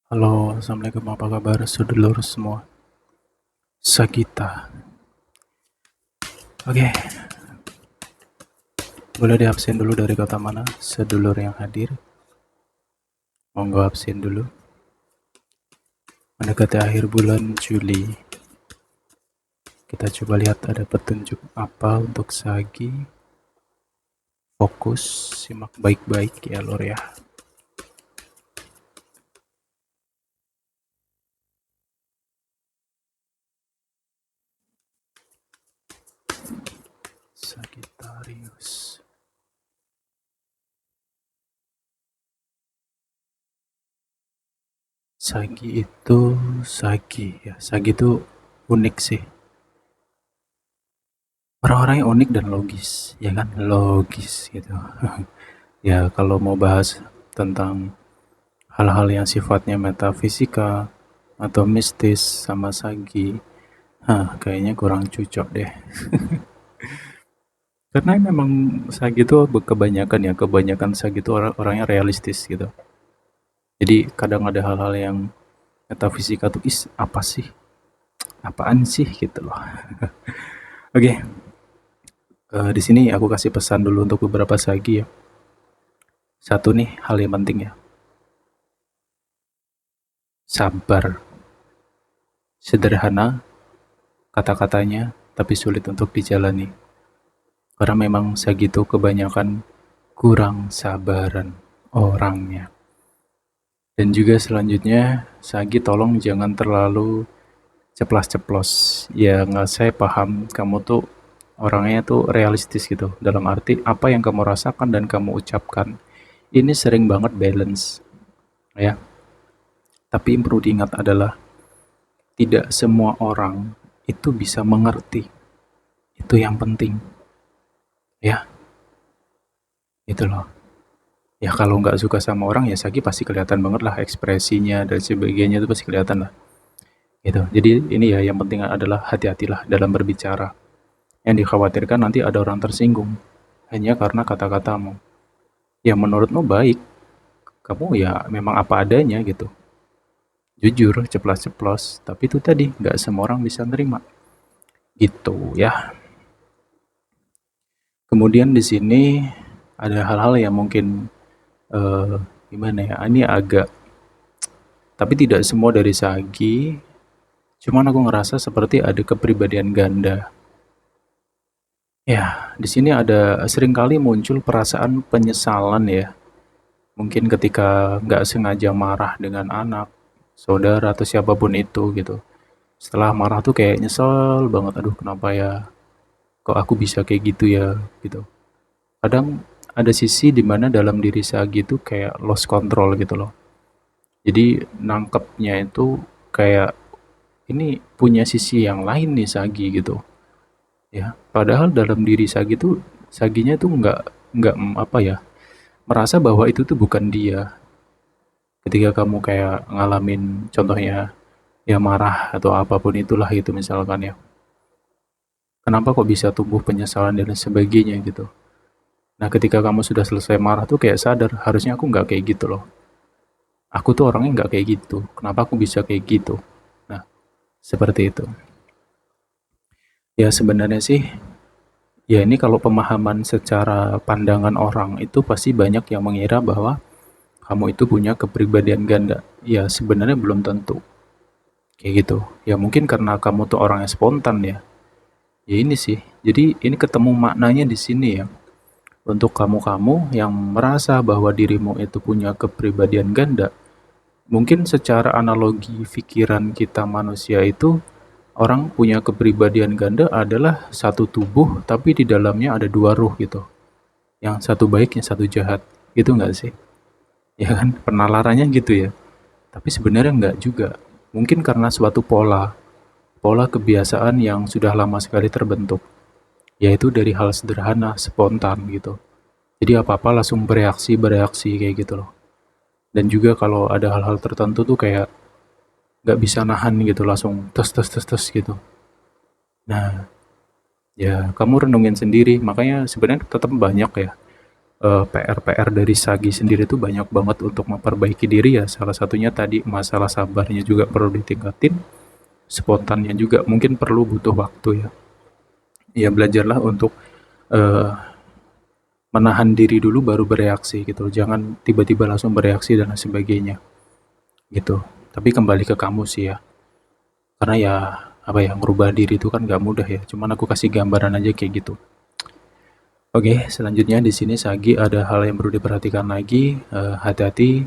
Halo, assalamualaikum. Apa kabar, sedulur semua? Sagita. Oke, boleh diabsen dulu dari kota mana? Sedulur yang hadir, monggo absen dulu. Mendekati akhir bulan Juli, kita coba lihat ada petunjuk apa untuk Sagi. Fokus, simak baik-baik ya lor ya. Sagittarius. Sagi itu Sagi ya. Sagi itu unik sih. Orang-orangnya unik dan logis, ya kan? Logis gitu. Ya kalau mau bahas tentang hal-hal yang sifatnya metafisika atau mistis sama Sagi, kayaknya kurang cocok deh. Karena memang Sagi itu kebanyakan ya, kebanyakan Sagi itu orangnya realistis gitu. Jadi kadang ada hal-hal yang metafisika tuh apa sih? Apaan sih gitu loh. Oke, di sini aku kasih pesan dulu untuk beberapa Sagi ya. Satu nih hal yang penting ya. Sabar. Sederhana kata-katanya, tapi sulit untuk dijalani. Karena memang Sagi itu kebanyakan kurang sabaran orangnya. Dan juga selanjutnya, Sagi tolong jangan terlalu ceplas-ceplos. Ya nggak, saya paham kamu tuh orangnya tuh realistis gitu. Dalam arti apa yang kamu rasakan dan kamu ucapkan ini sering banget balance ya. Tapi yang perlu diingat adalah tidak semua orang itu bisa mengerti. Itu yang penting ya. Itu loh. Ya kalau nggak suka sama orang ya Sagi pasti kelihatan banget lah ekspresinya dan sebagainya, itu pasti kelihatan lah gitu. Jadi ini ya yang penting adalah hati-hatilah dalam berbicara. Yang dikhawatirkan nanti ada orang tersinggung hanya karena kata-katamu yang menurutmu baik, kamu ya memang apa adanya gitu, jujur ceplas-ceplos, tapi itu tadi nggak semua orang bisa nerima gitu ya. Kemudian di sini ada hal-hal yang mungkin gimana ya, ini agak, tapi tidak semua dari Sagi. Cuman aku ngerasa seperti ada kepribadian ganda. Ya, di sini ada seringkali muncul perasaan penyesalan ya. Mungkin ketika nggak sengaja marah dengan anak, saudara atau siapapun itu gitu. Setelah marah tuh kayak nyesel banget, aduh kenapa ya, kok aku bisa kayak gitu ya gitu. Kadang ada sisi dimana dalam diri Sagi tuh kayak lost control gitu loh. Jadi nangkepnya itu kayak ini punya sisi yang lain nih Sagi gitu. Ya padahal dalam diri Sagi tuh, Saginya tuh nggak apa ya, merasa bahwa itu tuh bukan dia. Ketika kamu kayak ngalamin contohnya ya marah atau apapun itulah itu misalkan ya, kenapa kok bisa tumbuh penyesalan dan sebagainya gitu. Nah ketika kamu sudah selesai marah tuh kayak sadar, harusnya aku nggak kayak gitu loh, aku tuh orangnya nggak kayak gitu, kenapa aku bisa kayak gitu. Nah seperti itu ya. Sebenarnya sih ya, ini kalau pemahaman secara pandangan orang itu pasti banyak yang mengira bahwa kamu itu punya kepribadian ganda. Ya sebenarnya belum tentu kayak gitu. Ya mungkin karena kamu tuh orangnya spontan ya. Ya ini sih. Jadi ini ketemu maknanya di sini ya. Untuk kamu-kamu yang merasa bahwa dirimu itu punya kepribadian ganda, mungkin secara analogi pikiran kita manusia itu, orang punya kepribadian ganda adalah satu tubuh tapi di dalamnya ada dua ruh gitu. Yang satu baik, yang satu jahat. Gitu nggak sih? Ya kan? Penalarannya gitu ya. Tapi sebenarnya nggak juga. Mungkin karena suatu pola kebiasaan yang sudah lama sekali terbentuk. Yaitu dari hal sederhana, spontan gitu. Jadi apa-apa langsung bereaksi kayak gitu loh. Dan juga kalau ada hal-hal tertentu tuh kayak nggak bisa nahan gitu, langsung tes tes tes tes gitu. Nah, ya kamu renungin sendiri. Makanya sebenarnya tetap banyak ya PR-PR dari Sagi sendiri tuh banyak banget untuk memperbaiki diri ya. Salah satunya tadi masalah sabarnya juga perlu ditingkatin, spontannya juga mungkin perlu butuh waktu ya. Ya belajarlah untuk eh, menahan diri dulu baru bereaksi gitu. Jangan tiba-tiba langsung bereaksi dan lain sebagainya gitu. Tapi kembali ke kamu sih ya. Karena ya apa ya, ngerubah diri itu kan gak mudah ya. Cuman aku kasih gambaran aja kayak gitu. Oke, selanjutnya di sini Sagi ada hal yang perlu diperhatikan lagi. Hati-hati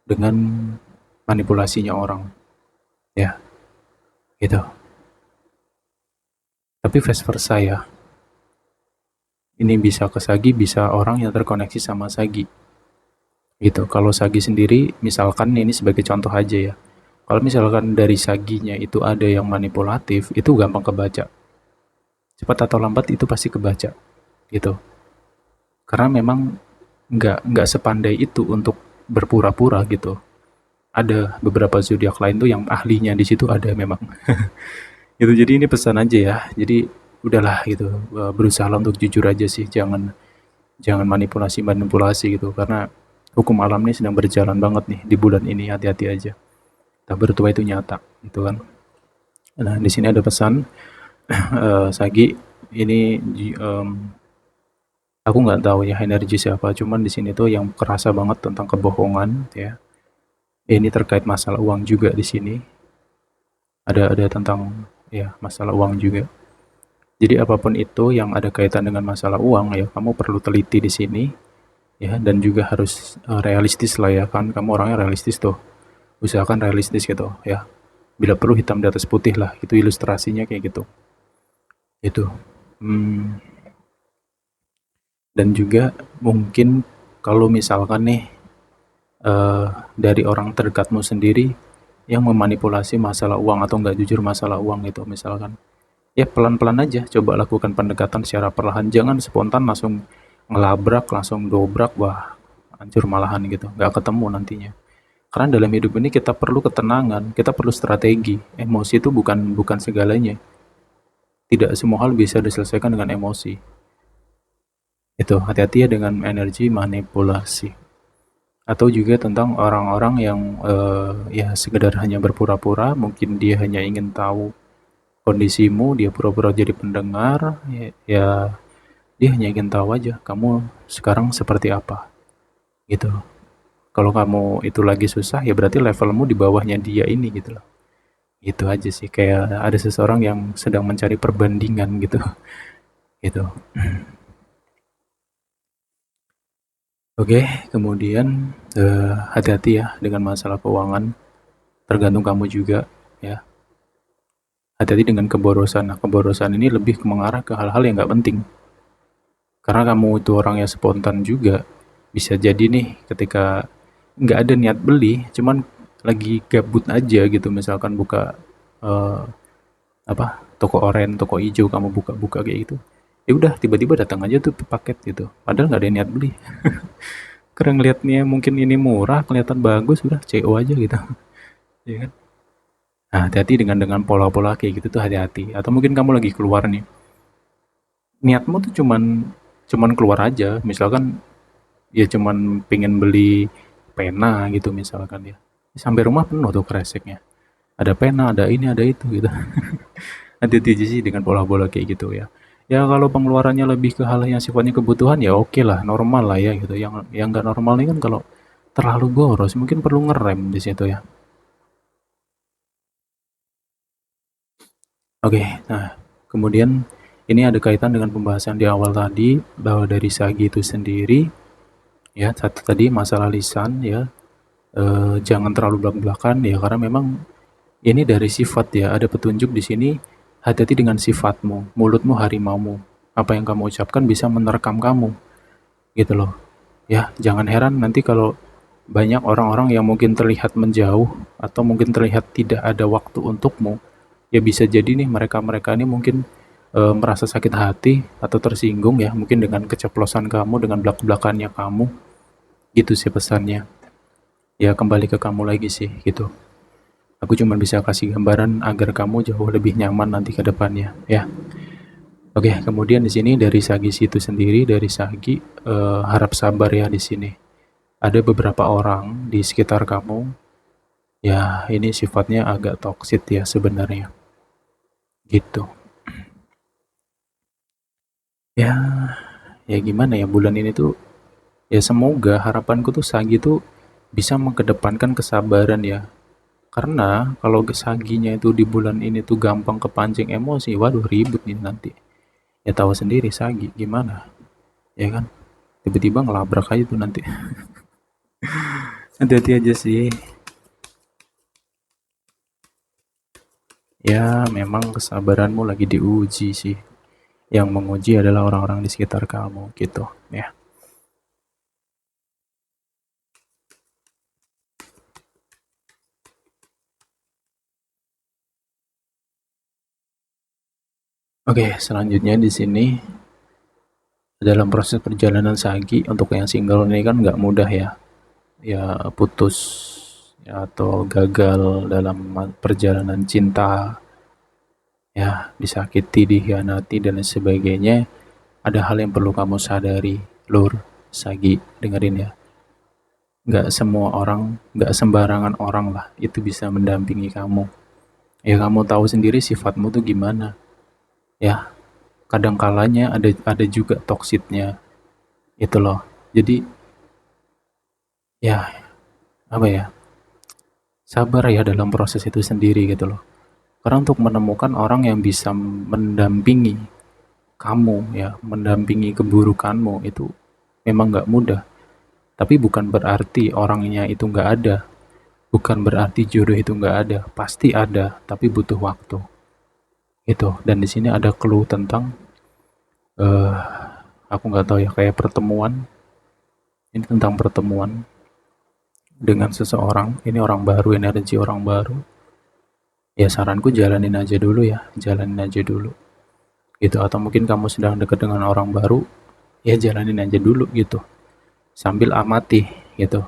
dengan manipulasinya orang. Ya, gitu. Tapi vice versa ya. Ini bisa ke Sagi, bisa orang yang terkoneksi sama Sagi. Gitu. Kalau Sagi sendiri, misalkan ini sebagai contoh aja ya. Kalau misalkan dari Saginya itu ada yang manipulatif, itu gampang kebaca. Cepat atau lambat itu pasti kebaca. Gitu. Karena memang nggak sepandai itu untuk berpura-pura gitu. Ada beberapa zodiak lain tuh yang ahlinya di situ ada memang. Gitu. Jadi ini pesan aja ya. Jadi udahlah gitu. Berusaha untuk jujur aja sih. Jangan jangan manipulasi gitu. Karena hukum alam ini sedang berjalan banget nih di bulan ini. Hati-hati aja. Tak bertuah itu nyata gitu kan. Nah di sini ada pesan Sagi ini aku nggak tahu ya energi siapa, cuman di sini tuh yang kerasa banget tentang kebohongan ya. Ini terkait masalah uang juga di sini. Ada tentang ya masalah uang juga. Jadi apapun itu yang ada kaitan dengan masalah uang ya, kamu perlu teliti di sini ya, dan juga harus realistis lah ya kan. Kamu orangnya realistis tuh. Usahakan realistis gitu ya. Bila perlu hitam di atas putih lah, itu ilustrasinya kayak gitu. Itu. Hmm, dan juga mungkin kalau misalkan nih eh, dari orang terdekatmu sendiri yang memanipulasi masalah uang atau nggak jujur masalah uang itu misalkan, ya pelan-pelan aja coba lakukan pendekatan secara perlahan, jangan spontan langsung ngelabrak langsung dobrak, wah hancur malahan gitu, nggak ketemu nantinya. Karena dalam hidup ini kita perlu ketenangan, kita perlu strategi. Emosi itu bukan segalanya. Tidak semua hal bisa diselesaikan dengan emosi. Itu hati-hati ya dengan energi manipulasi. Atau juga tentang orang-orang yang ya sekedar hanya berpura-pura, mungkin dia hanya ingin tahu kondisimu, dia pura-pura jadi pendengar, ya dia hanya ingin tahu aja kamu sekarang seperti apa gitu. Kalau kamu itu lagi susah ya berarti levelmu di bawahnya dia ini gitu loh. Itu aja sih, kayak ada seseorang yang sedang mencari perbandingan gitu. Gitu. Oke, kemudian hati-hati ya dengan masalah keuangan, tergantung kamu juga ya. Hati-hati dengan keborosan. Nah, keborosan ini lebih mengarah ke hal-hal yang nggak penting. Karena kamu itu orang yang spontan juga, bisa jadi nih ketika nggak ada niat beli, cuman lagi gabut aja gitu, misalkan buka eh, apa toko oren, toko hijau, kamu buka-buka kayak gitu. Ya udah tiba-tiba datang aja tuh paket gitu. Padahal nggak ada niat beli. Karena ngelihatnya mungkin ini murah, kelihatan bagus, udah CO aja gitu. Ya kan? Nah, hati-hati dengan pola-pola kayak gitu tuh hati-hati. Atau mungkin kamu lagi keluar nih, niatmu tuh cuman cuman keluar aja, misalkan ya cuman pengen beli pena gitu misalkan ya. Sampai rumah penuh tuh kreseknya. Ada pena, ada ini, ada itu gitu. Hati-hati aja sih dengan pola-pola kayak gitu ya. Ya kalau pengeluarannya lebih ke hal yang sifatnya kebutuhan ya oke lah, normal lah ya gitu. Yang nggak normal nih kan kalau terlalu boros mungkin perlu ngerem di situ ya. Oke, nah kemudian ini ada kaitan dengan pembahasan di awal tadi bahwa dari Sagi itu sendiri ya, satu tadi masalah lisan ya, jangan terlalu belak-belakan ya, karena memang ini dari sifat ya, ada petunjuk di sini. Hati-hati dengan sifatmu, mulutmu harimaumu, apa yang kamu ucapkan bisa menerkam kamu gitu loh ya. Jangan heran nanti kalau banyak orang-orang yang mungkin terlihat menjauh atau mungkin terlihat tidak ada waktu untukmu, ya bisa jadi nih mereka-mereka ini mungkin merasa sakit hati atau tersinggung ya, mungkin dengan keceplosan kamu, dengan belak-belakannya kamu. Gitu sih pesannya. Ya kembali ke kamu lagi sih gitu. Aku cuma bisa kasih gambaran agar kamu jauh lebih nyaman nanti ke depannya ya. Oke, kemudian di sini dari Sagi situ sendiri, dari Sagi harap sabar ya di sini. Ada beberapa orang di sekitar kamu, ya ini sifatnya agak toksit ya sebenarnya. Gitu. Ya, ya gimana ya, bulan ini tuh ya semoga harapanku tuh Sagi tuh bisa mengedepankan kesabaran ya. Karena kalau Saginya itu di bulan ini tuh gampang kepancing emosi, waduh ribut nih nanti. Ya tahu sendiri Sagi gimana, ya kan? Tiba-tiba ngelabrak aja tuh nanti. Hati-hati aja sih. Ya memang kesabaranmu lagi diuji sih. Yang menguji adalah orang-orang di sekitar kamu gitu ya. Oke, selanjutnya di sini dalam proses perjalanan Sagi untuk yang single ini kan nggak mudah ya. Ya putus ya, atau gagal dalam perjalanan cinta, ya disakiti, dikhianati dan lain sebagainya. Ada hal yang perlu kamu sadari, Lur, Sagi, dengerin ya. Nggak semua orang, nggak sembarangan orang lah itu bisa mendampingi kamu. Ya kamu tahu sendiri sifatmu tuh gimana. Ya, kadang kalanya ada juga toksitnya itu loh. Jadi ya apa ya, sabar ya dalam proses itu sendiri gitu loh. Karena untuk menemukan orang yang bisa mendampingi kamu ya, mendampingi keburukanmu itu memang nggak mudah. Tapi bukan berarti orangnya itu nggak ada, bukan berarti jodoh itu nggak ada, pasti ada, tapi butuh waktu. Itu. Dan di sini ada clue tentang eh aku nggak tahu ya, kayak pertemuan. Ini tentang pertemuan dengan seseorang. Ini orang baru, energi orang baru. Ya saranku jalanin aja dulu ya, jalanin aja dulu. Gitu. Atau mungkin kamu sedang dekat dengan orang baru, ya jalanin aja dulu gitu. Sambil amati gitu.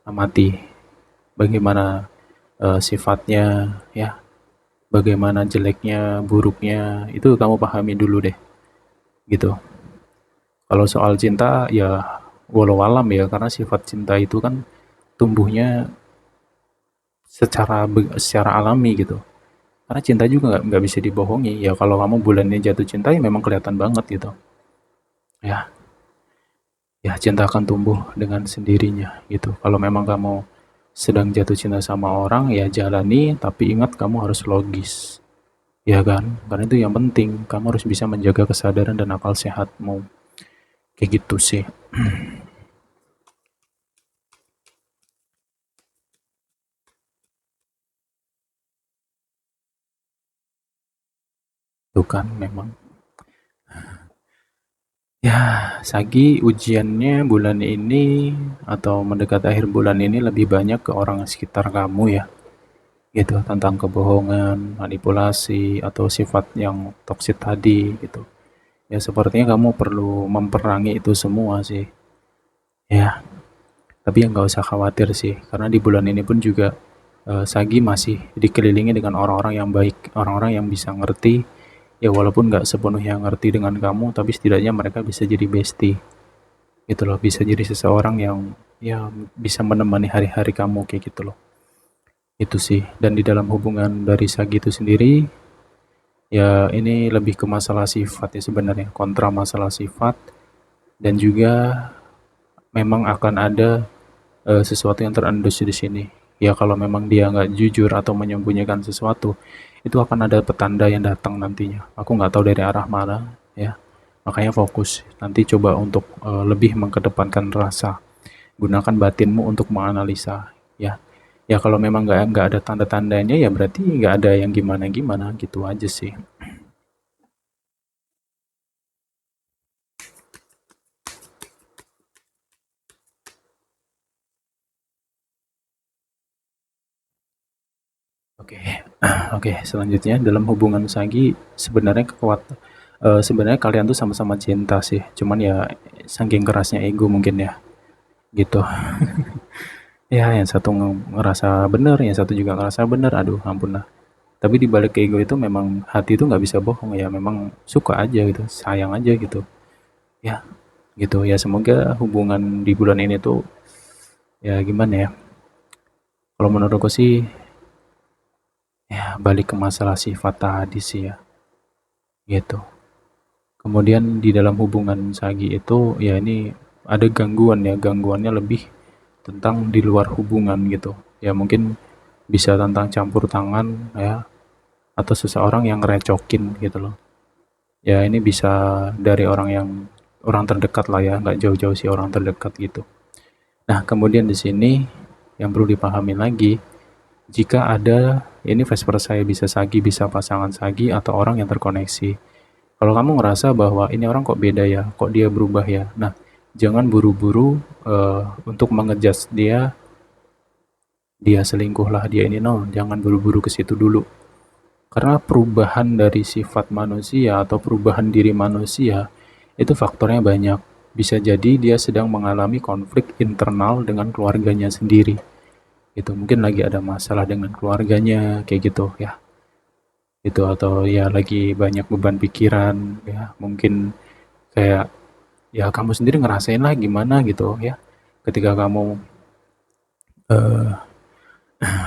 Amati bagaimana sifatnya ya, bagaimana jeleknya, buruknya, itu kamu pahami dulu deh gitu. Kalau soal cinta ya walau alam ya, karena sifat cinta itu kan tumbuhnya secara alami gitu. Karena cinta juga nggak bisa dibohongi ya, kalau kamu bulan ini jatuh cinta ya memang kelihatan banget gitu ya. Ya cinta akan tumbuh dengan sendirinya gitu. Kalau memang kamu sedang jatuh cinta sama orang ya jalani, tapi ingat kamu harus logis ya kan, karena itu yang penting, kamu harus bisa menjaga kesadaran dan akal sehatmu kayak gitu sih. Itu kan memang ya, Sagi ujiannya bulan ini atau mendekat akhir bulan ini lebih banyak ke orang sekitar kamu ya, gitu, tentang kebohongan, manipulasi, atau sifat yang toksik tadi gitu. Ya sepertinya kamu perlu memperangi itu semua sih. Ya, tapi ya nggak usah khawatir sih, karena di bulan ini pun juga Sagi masih dikelilingi dengan orang-orang yang baik, orang-orang yang bisa ngerti. Ya walaupun nggak sepenuhnya ngerti dengan kamu, tapi setidaknya mereka bisa jadi bestie. Gitu loh, bisa jadi seseorang yang ya bisa menemani hari-hari kamu kayak gitu loh. Itu sih. Dan di dalam hubungan dari Sagi itu sendiri, ya ini lebih ke masalah sifat ya sebenarnya, kontra masalah sifat, dan juga memang akan ada sesuatu yang terendus di sini. Ya kalau memang dia nggak jujur atau menyembunyikan sesuatu, itu akan ada petanda yang datang nantinya. Aku nggak tahu dari arah mana ya. Makanya fokus. Nanti coba untuk lebih mengkedepankan rasa. Gunakan batinmu untuk menganalisa ya. Ya kalau memang nggak ada tanda-tandanya ya berarti nggak ada yang gimana-gimana gitu aja sih. Oke, oke. Selanjutnya dalam hubungan Sagi sebenarnya sebenarnya kalian tuh sama-sama cinta sih. Cuman ya saking kerasnya ego mungkin ya, gitu. Ya yang satu ngerasa bener, yang satu juga ngerasa bener. Aduh, ampun lah. Tapi di balik ego itu memang hati itu nggak bisa bohong ya, memang suka aja gitu, sayang aja gitu. Ya, gitu ya, semoga hubungan di bulan ini tuh ya gimana ya? Kalau menurutku sih ya balik ke masalah sifat tadi sih ya, gitu. Kemudian di dalam hubungan Sagi itu ya ini ada gangguan ya, gangguannya lebih tentang di luar hubungan gitu. Ya mungkin bisa tentang campur tangan ya, atau seseorang yang ngerecokin gitu loh. Ya ini bisa dari orang terdekat lah ya, nggak jauh-jauh sih orang terdekat gitu. Nah kemudian di sini yang perlu dipahami lagi, jika ada ini vice versa ya, bisa Sagi, bisa pasangan Sagi atau orang yang terkoneksi. Kalau kamu ngerasa bahwa ini orang kok beda ya, kok dia berubah ya. Nah, jangan buru-buru untuk mengejudge dia, dia selingkuh lah, dia ini no, jangan buru-buru ke situ dulu. Karena perubahan dari sifat manusia atau perubahan diri manusia itu faktornya banyak. Bisa jadi dia sedang mengalami konflik internal dengan keluarganya sendiri. Itu mungkin lagi ada masalah dengan keluarganya kayak gitu ya. Itu atau ya lagi banyak beban pikiran ya, mungkin kayak ya kamu sendiri ngerasain lah gimana gitu ya, ketika kamu eh,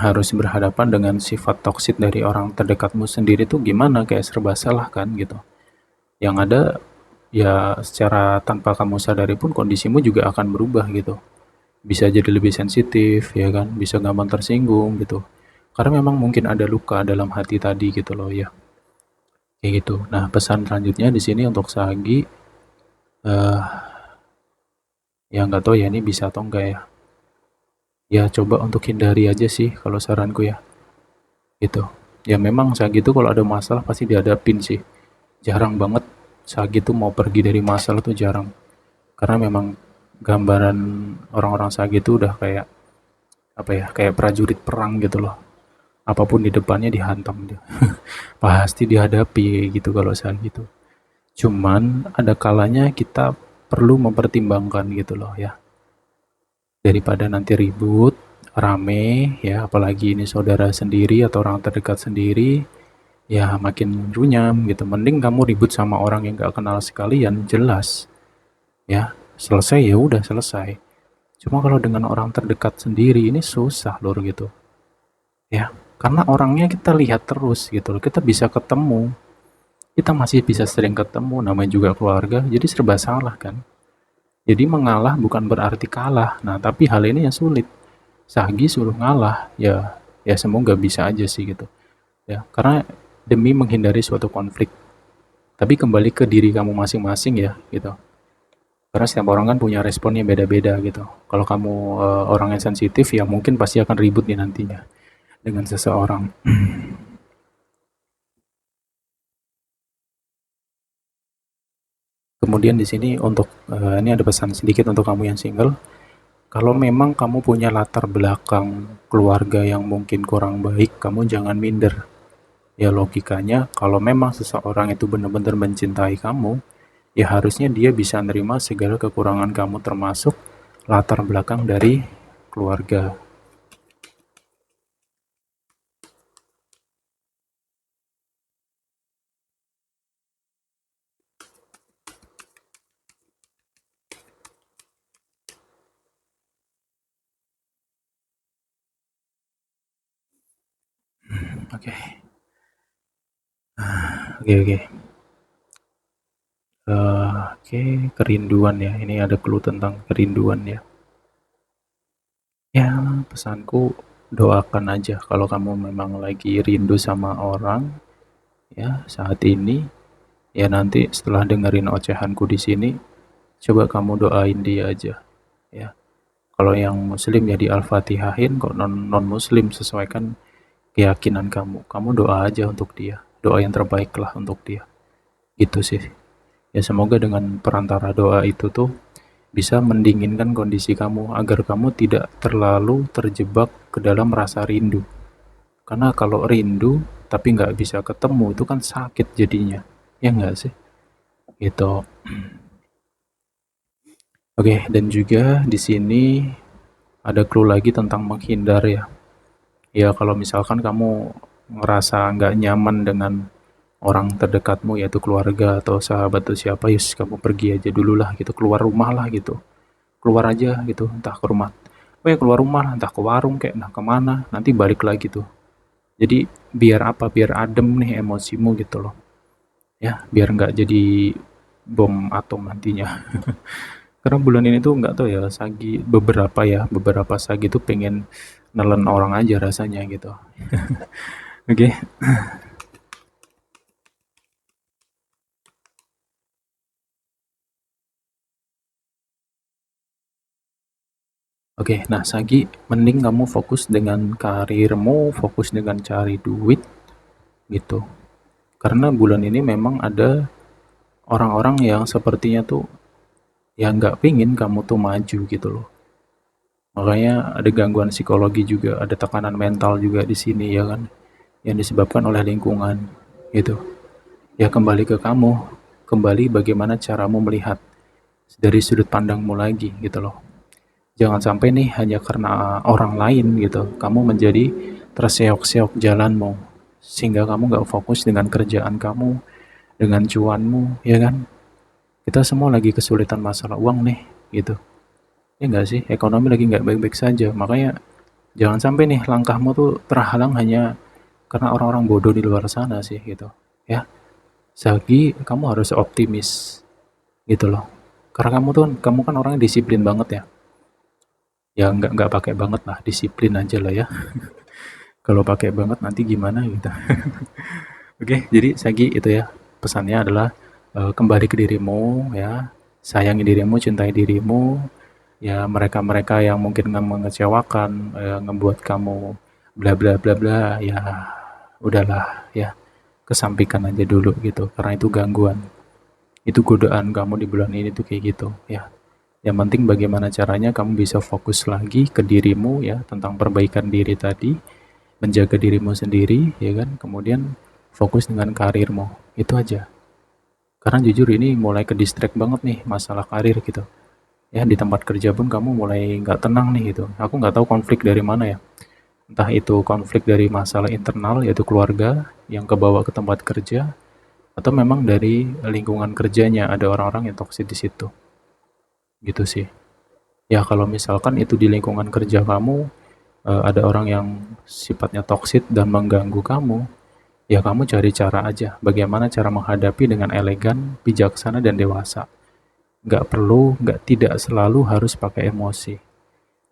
harus berhadapan dengan sifat toksik dari orang terdekatmu sendiri tuh gimana, kayak serba salah kan gitu. Yang ada ya secara tanpa kamu sadari pun kondisimu juga akan berubah gitu, bisa jadi lebih sensitif ya kan, bisa gampang tersinggung gitu, karena memang mungkin ada luka dalam hati tadi gitu loh ya, kayak gitu. Nah pesan selanjutnya di sini untuk Sagi, eh ya nggak tahu ya ini bisa atau enggak ya. Ya coba untuk hindari aja sih kalau saranku ya, gitu. Ya memang saat gitu kalau ada masalah pasti dihadapin sih. Jarang banget saat gitu mau pergi dari masalah tuh jarang. Karena memang gambaran orang-orang saat gitu udah kayak apa ya, kayak prajurit perang gitu loh. Apapun di depannya dihantam dia. Pasti dihadapi gitu kalau saat gitu. Cuman ada kalanya kita perlu mempertimbangkan gitu loh ya. Daripada nanti ribut, rame ya, apalagi ini saudara sendiri atau orang terdekat sendiri, ya makin runyam gitu. Mending kamu ribut sama orang yang gak kenal sekalian, jelas ya, selesai ya udah selesai. Cuma kalau dengan orang terdekat sendiri ini susah lur gitu ya, karena orangnya kita lihat terus gitu loh, kita bisa ketemu, kita masih bisa sering ketemu, namanya juga keluarga, jadi serba salah kan. Jadi mengalah bukan berarti kalah. Nah, tapi hal ini yang sulit. Sagi suruh ngalah, ya ya semoga bisa aja sih gitu. Ya, karena demi menghindari suatu konflik. Tapi kembali ke diri kamu masing-masing ya gitu. Karena setiap orang kan punya responnya beda-beda gitu. Kalau kamu orang yang sensitif ya mungkin pasti akan ribut nih nantinya dengan seseorang. Kemudian di sini untuk ini ada pesan sedikit untuk kamu yang single. Kalau memang kamu punya latar belakang keluarga yang mungkin kurang baik, kamu jangan minder. Ya logikanya kalau memang seseorang itu benar-benar mencintai kamu, ya harusnya dia bisa nerima segala kekurangan kamu termasuk latar belakang dari keluarga. Oke, oke. Oke, kerinduan ya. Ini ada clue tentang kerinduan ya. Ya, pesanku doakan aja kalau kamu memang lagi rindu sama orang ya saat ini. Ya nanti setelah dengerin ocehanku di sini, coba kamu doain dia aja ya. Kalau yang muslim ya di Al-Fatihahin, kok non muslim sesuaikan keyakinan kamu. Kamu doa aja untuk dia. Doa yang terbaik lah untuk dia. Gitu sih. Ya semoga dengan perantara doa itu tuh bisa mendinginkan kondisi kamu agar kamu tidak terlalu terjebak ke dalam rasa rindu. Karena kalau rindu tapi nggak bisa ketemu itu kan sakit jadinya. Ya nggak sih? Gitu. Oke, dan juga di sini ada clue lagi tentang menghindar ya. Ya kalau misalkan kamu ngerasa nggak nyaman dengan orang terdekatmu yaitu keluarga atau sahabat atau siapa, yus kamu pergi aja dulu lah gitu, keluar rumah lah gitu, keluar aja gitu, entah ke rumah, oh ya keluar rumah, entah ke warung kayak, nah kemana, nanti balik lagi tuh. Jadi biar apa, biar adem nih emosimu gitu loh, ya biar nggak jadi bom atom nantinya. Karena bulan ini tuh nggak tahu ya, Sagi beberapa Sagi tuh pengen nelen orang aja rasanya gitu. Oke. Oke, nah Sagi, mending kamu fokus dengan karirmu, fokus dengan cari duit gitu. Karena bulan ini memang ada orang-orang yang sepertinya tuh yang nggak pingin kamu tuh maju gitu loh. Makanya ada gangguan psikologi juga, ada tekanan mental juga di sini ya kan, yang disebabkan oleh lingkungan gitu. Ya kembali ke kamu, kembali bagaimana caramu melihat dari sudut pandangmu lagi gitu loh. Jangan sampai nih hanya karena orang lain gitu, kamu menjadi terseok-seok jalanmu, sehingga kamu nggak fokus dengan kerjaan kamu, dengan cuanmu, ya kan? Kita semua lagi kesulitan masalah uang nih, gitu. Ya nggak sih? Ekonomi lagi nggak baik-baik saja, makanya jangan sampai nih langkahmu tuh terhalang hanya karena orang-orang bodoh di luar sana sih, gitu. Ya, Sagi, kamu harus optimis, gitu loh. Karena kamu kan orang yang disiplin banget ya. Ya nggak pakai banget lah, disiplin aja lah ya. Kalau pakai banget nanti gimana gitu. Oke, jadi Sagi itu ya, pesannya adalah kembali ke dirimu ya, sayangi dirimu, cintai dirimu. Ya mereka-mereka yang mungkin mengecewakan, ngebuat kamu bla bla bla bla, ya udahlah ya, kesampingkan aja dulu gitu. Karena itu gangguan, itu godaan kamu di bulan ini tuh kayak gitu ya. Yang penting bagaimana caranya kamu bisa fokus lagi ke dirimu ya, tentang perbaikan diri tadi, menjaga dirimu sendiri ya kan, kemudian fokus dengan karirmu, itu aja. Karena jujur ini mulai ke distract banget nih masalah karir gitu ya, di tempat kerja pun kamu mulai nggak tenang nih gitu. Aku nggak tahu konflik dari mana ya, entah itu konflik dari masalah internal yaitu keluarga yang kebawa ke tempat kerja, atau memang dari lingkungan kerjanya ada orang-orang yang toksik di situ, gitu sih. Ya kalau misalkan itu di lingkungan kerja kamu, ada orang yang sifatnya toksik dan mengganggu kamu, ya kamu cari cara aja bagaimana cara menghadapi dengan elegan, bijaksana, dan dewasa. Nggak perlu, nggak, tidak selalu harus pakai emosi,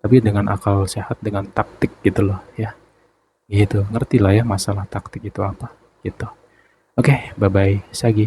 tapi dengan akal sehat, dengan taktik gitu loh ya. Gitu, ngerti lah ya masalah taktik itu apa gitu. Oke, bye bye Sagi.